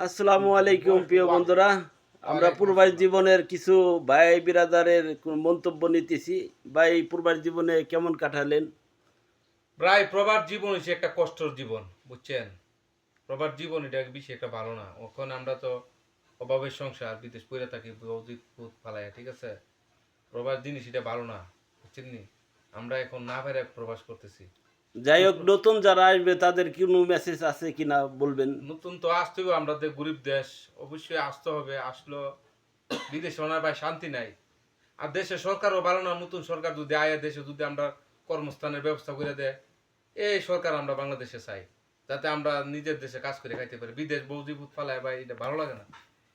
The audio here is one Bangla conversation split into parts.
আসসালামু আলাইকুম প্রিয় বন্ধুরা, আমরা প্রবাস জীবনের কিছু ভাই বিরাদারের মন্তব্য নিতেছি। ভাই, প্রবাস জীবনে কেমন কাটালেন? প্রায় প্রবাস জীবন হচ্ছে একটা কষ্টের জীবন, বুঝছেন? প্রবাস জীবন এটা বেশি একটা ভালো না। ওখানে আমরা তো অভাবের সংসার, বিদেশ পড়ে থাকি, ফালায়, ঠিক আছে? প্রবাস জিনিস এটা ভালো না, বুঝছেন নি? আমরা এখন না পেরে প্রবাস করতেছি। যাই হোক, নতুন যারা আসবে তাদের কোনো মেসেজ আছে কিনা বলবেন। নতুন তো আসতে হবে, আমরা তো গরিব দেশ, অবশ্যই আসতে হবে। আসলো বিদেশে ওনার ভাই শান্তি নাই, আর দেশের সরকারও ভালো না। নতুন সরকার যদি আয় দেশে, যদি আমরা কর্মস্থানের ব্যবস্থা করে দেয়, এই সরকার আমরা বাংলাদেশে চাই, যাতে আমরা নিজের দেশে কাজ করে খাইতে পারি। বিদেশ বৌদিভূত ফালায় ভাই, এটা ভালো লাগে না,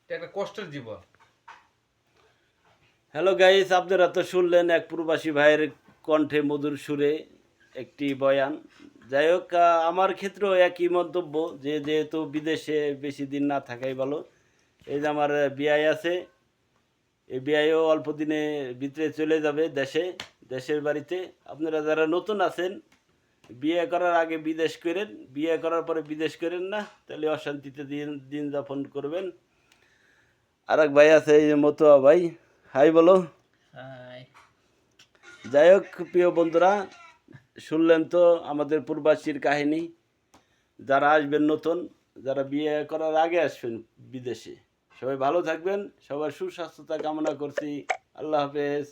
এটা একটা কষ্টের জীবন। হ্যালো গাইস, আপনারা তো শুনলেন এক প্রবাসী ভাইয়ের কণ্ঠে মধুর সুরে একটি বয়ান। যাই হোক, আমার ক্ষেত্রেও একই মন্তব্য যে যেহেতু বিদেশে বেশি দিন না থাকাই ভালো। এই যে আমার বিআই আছে, এই বিআইও অল্প দিনে ভিতরে চলে যাবে দেশের বাড়িতে। আপনারা যারা নতুন আছেন, বিয়ে করার আগে বিদেশ করেন, বিয়ে করার পরে বিদেশ করেন না, তাহলে অশান্তিতে দিন দিন যাপন করবেন। আর এক ভাই আছে, এই যে মতুয়া ভাই, হাই বলো। হাই। যাই হোক প্রিয় বন্ধুরা, শুনলেন তো আমাদের প্রবাসীর কাহিনী। যারা আসবেন নতুন, যারা বিয়ে করার আগে আসবেন বিদেশে, সবাই ভালো থাকবেন, সবার সুস্বাস্থ্যতা কামনা করছি। আল্লাহ হাফেজ।